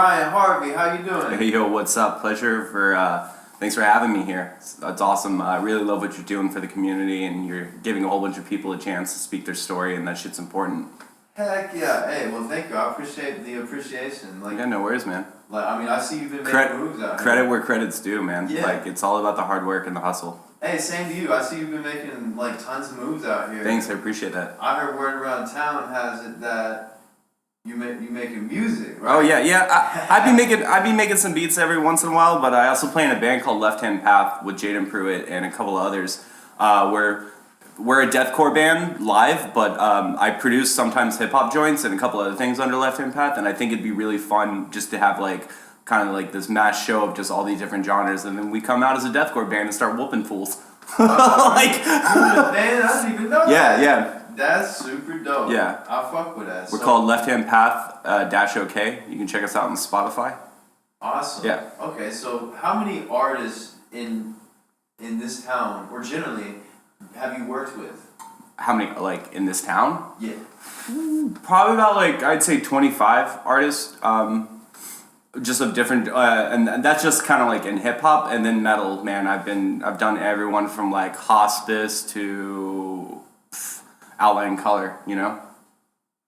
Ryan, Harvey, how you doing? Hey, yo, what's up? Thanks for having me here. That's awesome. I really love what you're doing for the community, and you're giving a whole bunch of people a chance to speak their story, and that shit's important. Heck yeah. Hey, well, thank you. I appreciate the appreciation. Yeah, no worries, man. I see you've been making moves out here. Credit where credit's due, man. Yeah. It's all about the hard work and the hustle. Hey, same to you. I see you've been making, tons of moves out here. Thanks, I appreciate that. I heard word around town has it that you making music, right? Oh yeah. I'd be making some beats every once in a while, but I also play in a band called Left Hand Path with Jaden Pruitt and a couple of others. We're a deathcore band live, but I produce sometimes hip hop joints and a couple other things under Left Hand Path, and I think it'd be really fun just to have kind of this mass show of just all these different genres, and then we come out as a deathcore band and start whooping fools. Man, I didn't even know that. Yeah. That's super dope. Yeah. I fuck with that. We're called Left Hand Path -OK. You can check us out on Spotify. Awesome. Yeah. Okay, so how many artists in this town, or generally, have you worked with? How many, in this town? Yeah. Probably about, I'd say 25 artists, just of different, and that's just kind of in hip hop, and then metal, man. I've done everyone from Hospice to Outline Color,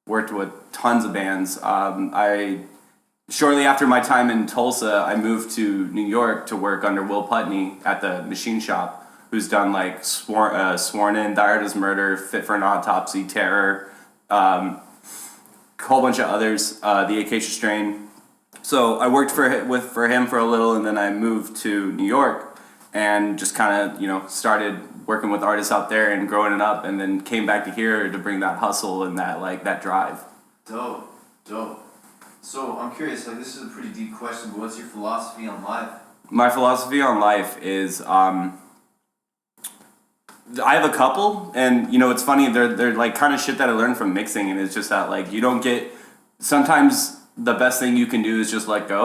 Worked with tons of bands. Shortly after my time in Tulsa, I moved to New York to work under Will Putney at the Machine Shop, who's done Sworn In, Dired as Murder, Fit for an Autopsy, Terror, a whole bunch of others, The Acacia Strain. So I worked for him for a little, and then I moved to New York and just kind of started working with artists out there and growing it up, and then came back to here to bring that hustle and that drive. Dope. So I'm curious, this is a pretty deep question, but what's your philosophy on life? My philosophy on life is I have a couple, and it's funny, they're kind of shit that I learned from mixing, and it's just that you don't get, sometimes the best thing you can do is just let go.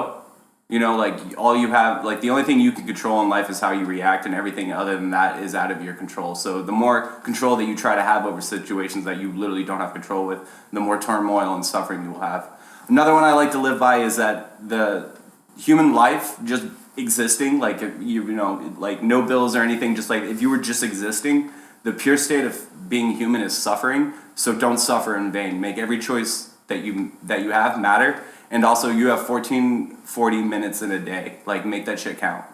All you have, the only thing you can control in life is how you react, and everything other than that is out of your control. So the more control that you try to have over situations that you literally don't have control with, the more turmoil and suffering you will have. Another one I like to live by is that the human life, just existing, no bills or anything, just if you were just existing, the pure state of being human is suffering. So don't suffer in vain. Make every choice that you have matter. And also, you have 40 minutes in a day. Make that shit count.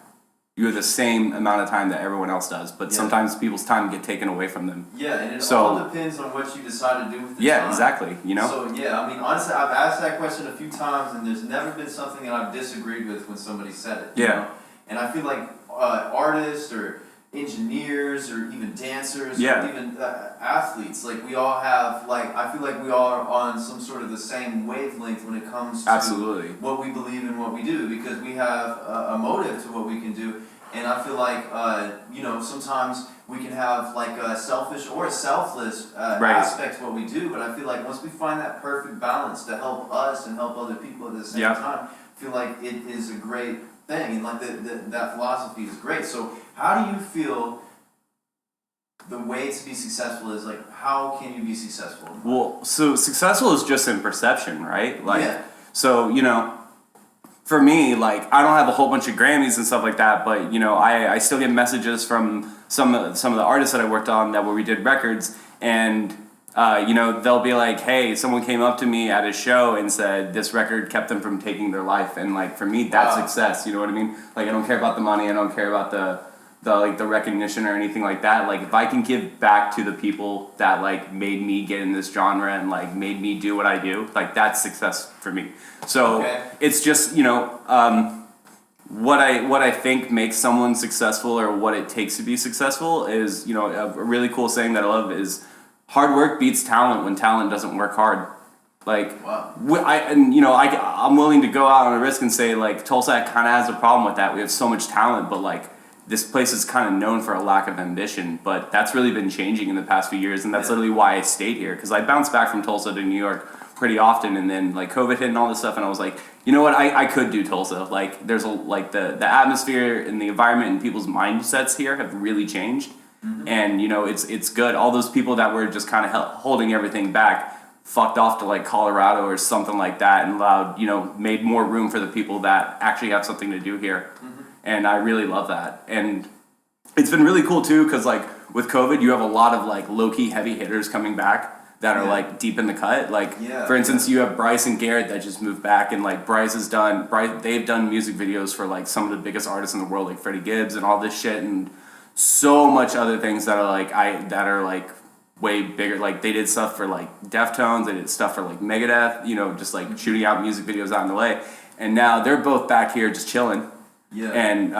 You have the same amount of time that everyone else does, but sometimes people's time get taken away from them. Yeah, and it all depends on what you decide to do with the time. Yeah, exactly, So, honestly, I've asked that question a few times, and there's never been something that I've disagreed with when somebody said it. Yeah. And I feel like artists or engineers or even dancers or even athletes, we all have, I feel like we all are on some sort of the same wavelength when it comes to Absolutely. what we believe and what we do, because we have a motive to what we can do. And I feel like, sometimes we can have a selfish or a selfless aspect to what we do, but I feel like once we find that perfect balance to help us and help other people at the same time, I feel like it is a great thing, and that philosophy is great. So how do you feel the way to be successful is, how can you be successful? Well, so successful is just in perception, right? So, for me, I don't have a whole bunch of Grammys and stuff like that, but, I still get messages from some of the artists that I worked on where we did records, and, they'll be like, hey, someone came up to me at a show and said this record kept them from taking their life, and, for me, that's success, you know what I mean? I don't care about the money, I don't care about the recognition or anything like that. If I can give back to the people that made me get in this genre and made me do what I do, that's success for me. So it's just what I think makes someone successful, or what it takes to be successful, is a really cool saying that I love is hard work beats talent when talent doesn't work hard. I'm willing to go out on a risk and say Tulsa kind of has a problem with that. We have so much talent, but this place is kind of known for a lack of ambition, but that's really been changing in the past few years, and that's literally why I stayed here, because I bounced back from Tulsa to New York pretty often, and then COVID hit and all this stuff, and I was like, you know what, I could do Tulsa. There's the atmosphere and the environment and people's mindsets here have really changed, and it's good. All those people that were just kind of holding everything back fucked off to like Colorado or something like that, and allowed, made more room for the people that actually have something to do here. And I really love that. And it's been really cool too, because like with COVID, you have a lot of like low-key heavy hitters coming back that are like deep in the cut. Like for instance, you have Bryce and Garrett that just moved back, and like they've done music videos for like some of the biggest artists in the world, like Freddie Gibbs and all this shit, and so much other things that are like way bigger. Like they did stuff for like Deftones, they did stuff for like Megadeth, just like shooting out music videos out in LA. And now they're both back here just chilling. Yeah. And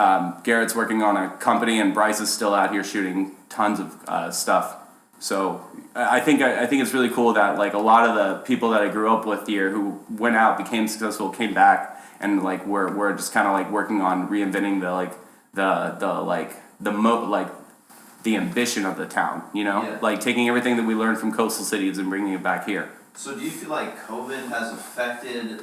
Garrett's working on a company, and Bryce is still out here shooting tons of stuff. So I think it's really cool that like a lot of the people that I grew up with here who went out, became successful, came back, and like we're just kind of like working on reinventing the ambition of the town, like taking everything that we learned from coastal cities and bringing it back here. So do you feel like COVID has affected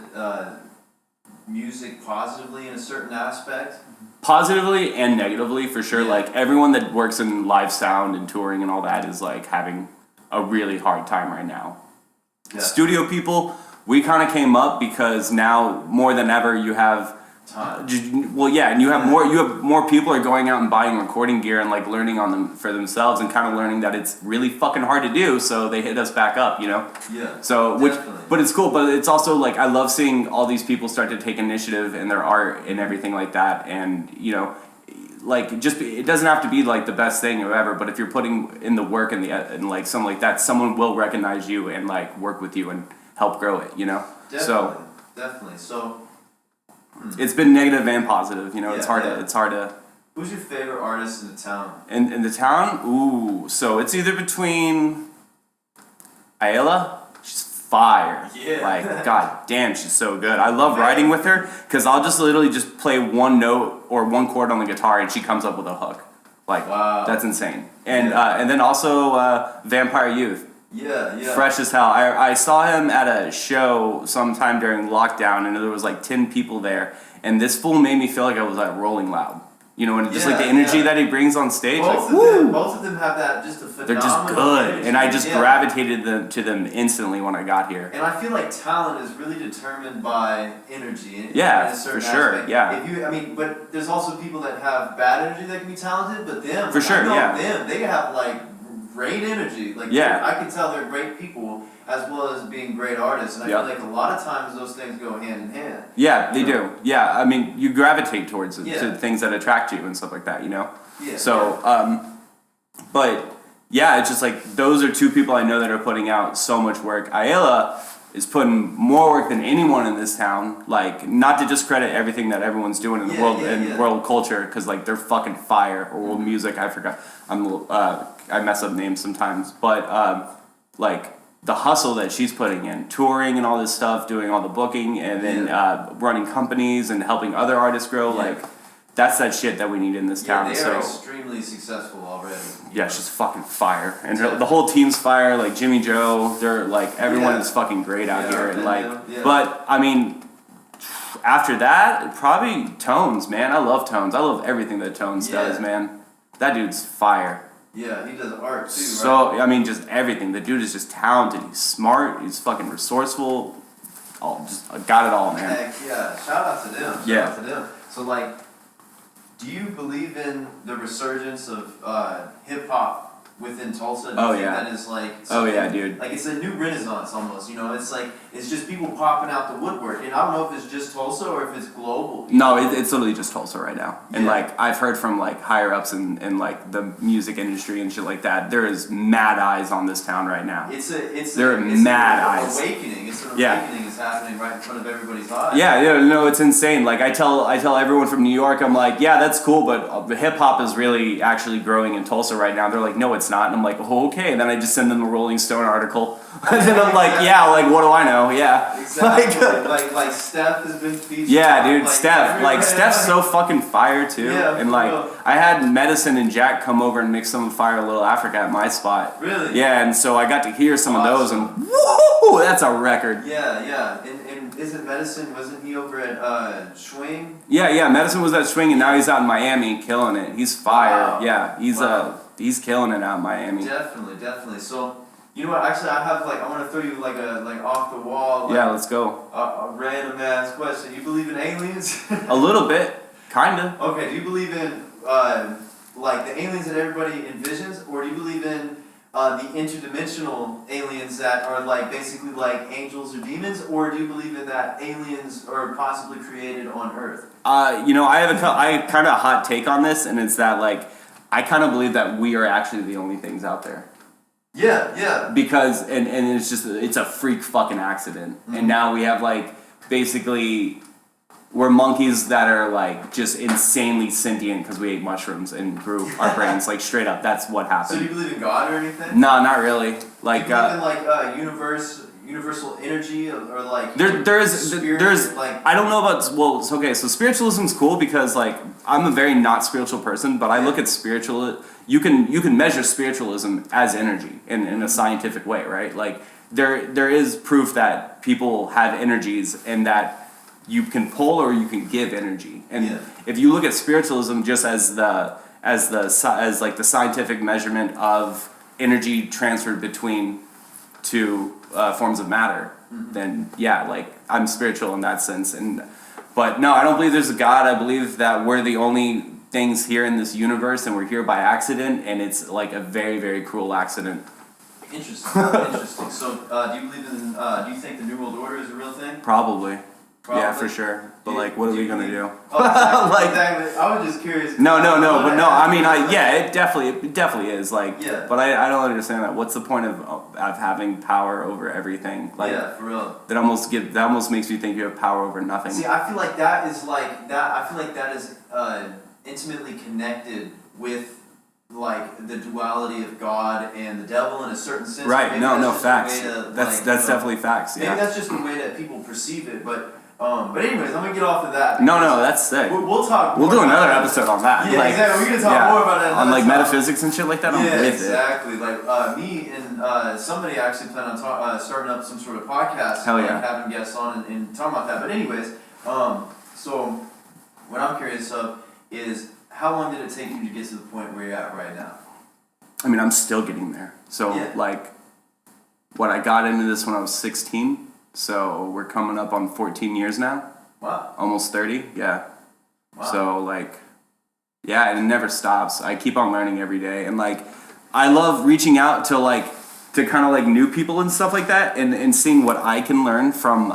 music positively in a certain aspect? Positively and negatively, for sure. Like everyone that works in live sound and touring and all that is like having a really hard time right now. Yeah. Studio people, we kind of came up because now more than ever you have time. And you have more people are going out and buying recording gear and like learning on them for themselves, and kind of learning that it's really fucking hard to do, so they hit us back up, Yeah. So but it's cool, but it's also like I love seeing all these people start to take initiative in their art and everything like that, and like it doesn't have to be like the best thing or ever, but if you're putting in the work and like something like that, someone will recognize you and like work with you and help grow it, Definitely. So it's been negative and positive, it's hard to. Who's your favorite artist in the town? In the town? Ooh, so it's either between Ayala, she's fire. Yeah. Like, god damn, she's so good. I love writing with her, because I'll just literally just play one note or one chord on the guitar and she comes up with a hook. Like, wow. That's insane. And and then also Vampire Youth. Yeah. Fresh as hell. I saw him at a show sometime during lockdown, and there was like 10 people there, and this fool made me feel like I was at Rolling Loud. And just like the energy that he brings on stage. Both of them have that just a phenomenal. They're just good, energy. And I just gravitated to them instantly when I got here. And I feel like talent is really determined by energy. In a certain for sure. Aspect. Yeah. But there's also people that have bad energy that can be talented, but them, for sure, they have like great energy. Like I can tell they're great people, as well as being great artists, and I feel like a lot of times those things go hand in hand. Yeah, they do. Yeah, I mean, you gravitate towards it, to things that attract you and stuff like that, Yeah. So, but yeah, it's just like those are two people I know that are putting out so much work. Ayala is putting more work than anyone in this town. Like, not to discredit everything that everyone's doing in the world and world culture, because like they're fucking fire, or world music. I forgot. I mess up names sometimes, but like. The hustle that she's putting in, touring and all this stuff, doing all the booking, and then running companies and helping other artists grow, like that's that shit that we need in this town. They are extremely successful already. Yeah, she's fucking fire, and the whole team's fire. Like Jimmy Joe, they're like everyone is fucking great out here, and like, but I mean, after that, probably Tones, man. I love Tones. I love everything that Tones does, man. That dude's fire. Yeah, he does art too, so, right? I mean, just everything. The dude is just talented. He's smart. He's fucking resourceful. Just got it all, man. Heck yeah. Shout out to them. Shout out to them. So, like, do you believe in the resurgence of hip-hop within Tulsa? Do you think that is like... dude. Like, it's a new renaissance almost, It's like, it's just people popping out the woodwork. And I don't know if it's just Tulsa or if it's global. No, it's literally just Tulsa right now. And, like, I've heard from, like, higher-ups in like, the music industry and shit like that. There is mad eyes on this town right now. It's mad eyes. Awakening. It's an awakening is happening right in front of everybody's eyes. It's insane. Like, I tell everyone from New York, I'm like, yeah, that's cool, but hip-hop is really actually growing in Tulsa right now. They're like, no, it's not. And I'm like, oh, okay. And then I just send them a Rolling Stone article. And then I'm like, like, what do I know? Yeah. Exactly. like Steph has been featured. Yeah, dude, like, Steph. Like, Steph's so fucking fire, too. Yeah, and, like, I had Medicine and Jack come over and mix some Fire Little Africa at my spot. Really? Yeah, and so I got to hear some of those, and woo, that's a record. Yeah. And isn't Medicine, wasn't he over at Schwing? Yeah, Medicine was at Schwing, and now he's out in Miami killing it. He's fire. Wow. Yeah, he's killing it out in Miami. Definitely. So, You know what? Actually, I have I want to throw you like off the wall. Yeah, let's go. A random ass question. You believe in aliens? A little bit, kinda. Okay. Do you believe in like the aliens that everybody envisions, or do you believe in the interdimensional aliens that are like basically like angels or demons, or do you believe in that aliens are possibly created on Earth? You know, I have I kind of a hot take on this, and it's that like I kind of believe that we are actually the only things out there. Yeah. Because and it's a freak fucking accident, and now we have like basically we're monkeys that are like just insanely sentient because we ate mushrooms and grew our brains like straight up. That's what happened. So do you believe in God or anything? No, not really. Like do you believe in universal energy or like there's like I don't know about it's okay. So spiritualism's cool because like I'm a very not spiritual person, but I look at spiritual. You can measure spiritualism as energy in a scientific way, right? Like there is proof that people have energies and that you can pull or you can give energy. And if you look at spiritualism just as like the scientific measurement of energy transferred between two forms of matter, then yeah, like I'm spiritual in that sense. But no, I don't believe there's a God. I believe that we're the only things here in this universe and we're here by accident, and it's like a very, very cruel accident. Interesting. So do you believe in do you think the New World Order is a real thing? Probably. Yeah, for sure. But like, what are we gonna do? Oh, exactly. I was just curious. No. But no. I mean, it definitely is. Like, yeah. But I don't understand that. What's the point of having power over everything? Like, yeah, for real. That almost makes me think you have power over nothing. See, I feel like that is I feel like that is intimately connected with like the duality of God and the devil in a certain sense. Right. Maybe No. Facts. That's definitely facts. Maybe that's just the way that people perceive it, but anyways, I'm gonna get off of that. No, that's sick. We'll talk. We'll do another episode on that. Yeah, like, exactly. We're gonna talk more about that. On like metaphysics and shit like that. Yeah, exactly. Like me and somebody actually plan on starting up some sort of podcast. Hell yeah. Having guests on and talking about that. But anyways, so what I'm curious of is how long did it take you to get to the point where you're at right now? I mean, I'm still getting there. So like, I got into this when I was 16. So we're coming up on 14 years now. Wow. Almost 30, yeah. Wow. So like, yeah, and it never stops. I keep on learning every day. And like, I love reaching out to kind of like new people and stuff like that and seeing what I can learn from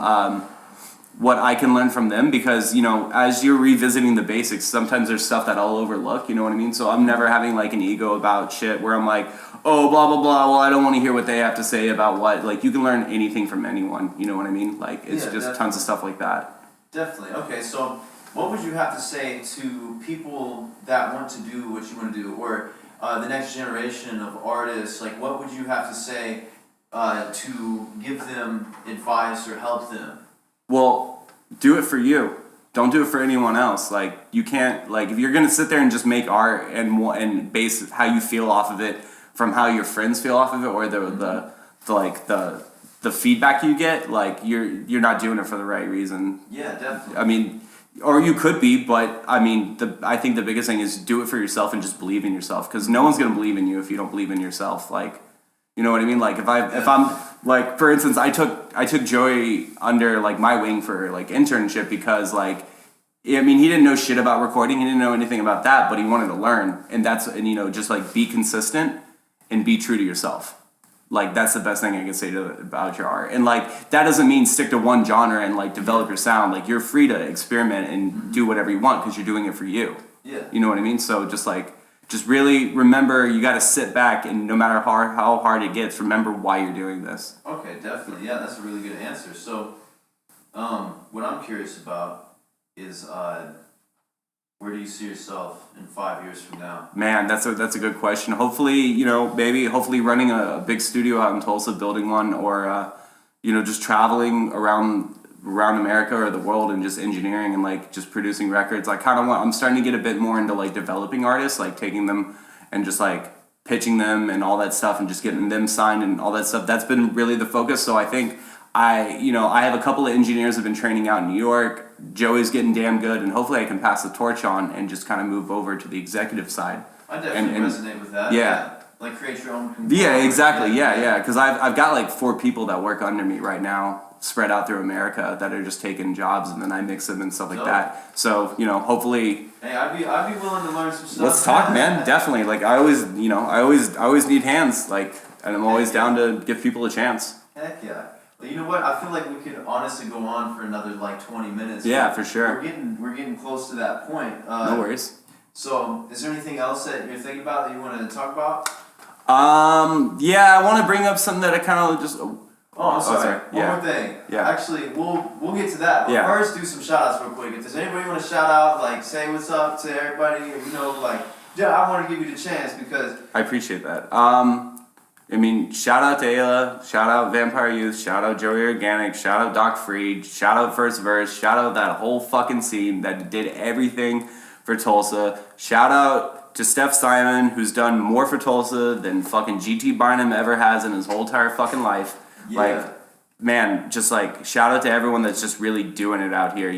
them because, you know, as you're revisiting the basics, sometimes there's stuff that I'll overlook, you know what I mean? So I'm never having like an ego about shit where I'm like, oh, blah, blah, blah, well, I don't want to hear what they have to say about what. Like, you can learn anything from anyone, you know what I mean? Like, it's just definitely. Tons of stuff like that. Definitely. Okay, so what would you have to say to people that want to do what you want to do, or the next generation of artists? Like, what would you have to say to give them advice or help them? Well, do it for you. Don't do it for anyone else. Like, you can't, like, if you're going to sit there and just make art and base how you feel off of it from how your friends feel off of it or the feedback you get, like, you're not doing it for the right reason. Yeah, definitely. I mean, or you could be, but I mean, I think the biggest thing is do it for yourself and just believe in yourself, because no one's going to believe in you if you don't believe in yourself. Like, you know what I mean? Like, if I'm like, for instance, I took Joey under like my wing for like internship because like, I mean, he didn't know shit about recording. He didn't know anything about that, but he wanted to learn. And you know, just like be consistent and be true to yourself. Like, that's the best thing I can say about your art. And like, that doesn't mean stick to one genre and like develop your sound. Like, you're free to experiment and do whatever you want because you're doing it for you. Yeah. You know what I mean? So just really remember, you got to sit back and no matter how hard it gets, remember why you're doing this. Okay, definitely. Yeah, that's a really good answer. So, what I'm curious about is, where do you see yourself in 5 years from now? Man, that's a good question. Hopefully, you know, hopefully running a big studio out in Tulsa, building one, or you know, just traveling around America or the world and just engineering and like just producing records. I'm starting to get a bit more into like developing artists, like taking them and just like pitching them and all that stuff and just getting them signed and all that stuff. That's been really the focus. So I think I have a couple of engineers who've been training out in New York. Joey's getting damn good, and hopefully I can pass the torch on and just kind of move over to the executive side. I definitely resonate with that. Yeah. like create your own community. Yeah, exactly. Yeah. Because I've got like 4 people that work under me right now, spread out through America, that are just taking jobs, and then I mix them and stuff like that. So hopefully. Hey, I'd be willing to learn some stuff. Let's talk, man. Definitely. Like I always need hands. Like, and I'm always down to give people a chance. Heck yeah. Well, you know what? I feel like we could honestly go on for another like 20 minutes. Yeah, for sure. We're getting close to that point. No worries. So, is there anything else that you're thinking about that you want to talk about? Yeah, I want to bring up something that I kind of just. Oh, I'm sorry. One Yeah. more thing. Yeah. Actually, we'll get to that. But Yeah. first, do some shout outs real quick. If there's anybody you want to shout out, like say what's up to everybody, I want to give you the chance because. I appreciate that. Shout out to Ayla, shout out Vampire Youth, shout out Joey Organic, shout out Doc Freed, shout out First Verse, shout out that whole fucking scene that did everything for Tulsa. Shout out to Steph Simon, who's done more for Tulsa than fucking GT Barnum ever has in his whole entire fucking life. Yeah. Like, man, just like shout out to everyone that's just really doing it out here.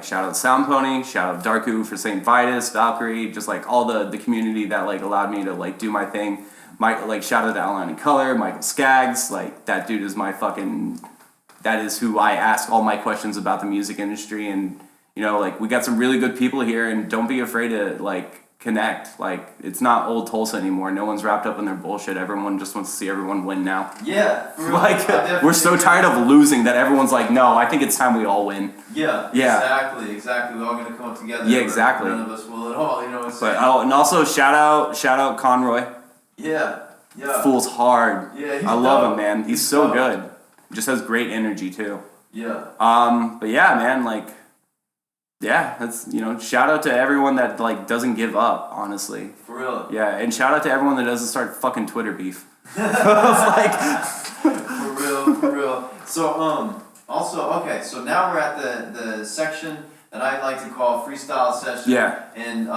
Shout out Sound Pony, shout out Darku for St. Vitus, Valkyrie, just like all the community that like allowed me to like do my thing. Shout out to Outline and Color, Michael Skaggs, like that dude is that is who I ask all my questions about the music industry, and we got some really good people here, and don't be afraid to connect. It's not old Tulsa anymore. No one's wrapped up in their bullshit. Everyone just wants to see everyone win now. Yeah, for real. We're so tired of losing that everyone's like, no, I think it's time we all win. Yeah. Exactly. We're all gonna come up together. Yeah, exactly. None of us will at all. You know what I'm saying? But and also shout out Conroy. Yeah. Fool's hard. Yeah, I love him, man. He's so good. Just has great energy too. Yeah. But yeah, man, that's shout out to everyone that doesn't give up, honestly. For real. Yeah, and shout out to everyone that doesn't start fucking Twitter beef. For real. So also okay, so now we're at the section that I like to call freestyle session. Yeah. And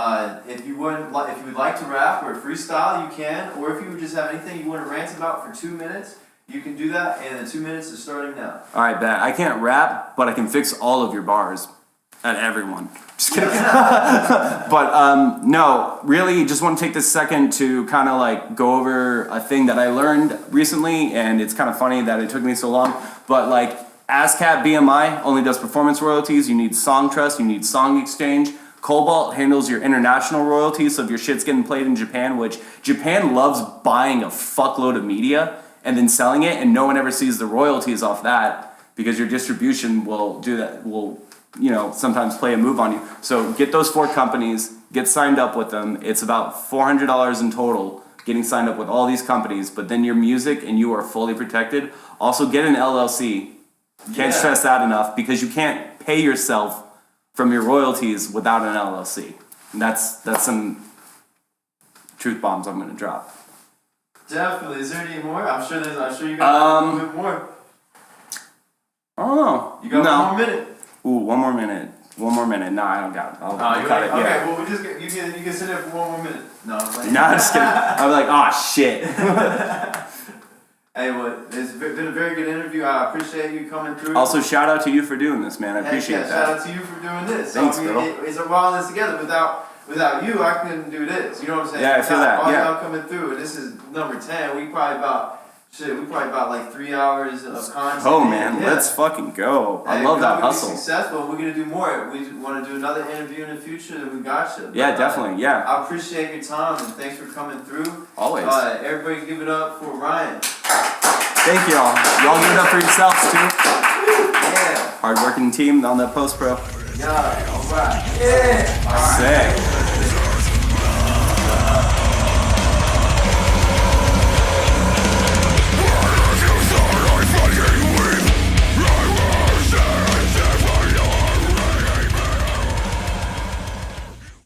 if you would like to rap or freestyle, you can. Or if you would just have anything you want to rant about for 2 minutes, you can do that. And the 2 minutes is starting now. All right, bet. I can't rap, but I can fix all of your bars. At everyone. Just kidding. But no, really just want to take this second to kind of go over a thing that I learned recently, and it's kind of funny that it took me so long, but ASCAP BMI only does performance royalties. You need Song Trust, you need Song Exchange. Cobalt handles your international royalties, so if your shit's getting played in Japan, which Japan loves buying a fuckload of media and then selling it, and no one ever sees the royalties off that because your distribution will do that, will sometimes play a move on you. So get those 4 companies, get signed up with them. It's about $400 in total getting signed up with all these companies, but then your music and you are fully protected. Also get an LLC. Can't stress that enough because you can't pay yourself from your royalties without an LLC. And that's some truth bombs I'm gonna drop. Definitely. Is there any more? I'm sure you got a little bit more. I don't know. You got one more minute. Ooh, one more minute. No, I don't got it. I'll cut it. Okay, yeah. well, you can sit there for 1 more minute. No, I'm playing. No, I'm just kidding. I'm like, oh shit. Hey, well, it's been a very good interview. I appreciate you coming through. Also, shout out to you for doing this, man. I appreciate that. Shout out to you for doing this. Thanks, it's a while this together. Without you, I couldn't do this. You know what I'm saying? Yeah, I feel that. All y'all coming through, and this is number 10. We probably about 3 hours of content. Oh man, let's fucking go. I love that hustle. Be successful. We're gonna do more. We want to do another interview in the future, and we got you. Yeah, definitely. Yeah. I appreciate your time and thanks for coming through. Always. Everybody, give it up for Ryan. Thank y'all. Y'all give it up for yourselves too. Yeah. Hardworking team on the post pro. Yeah. All right. Yeah. All right.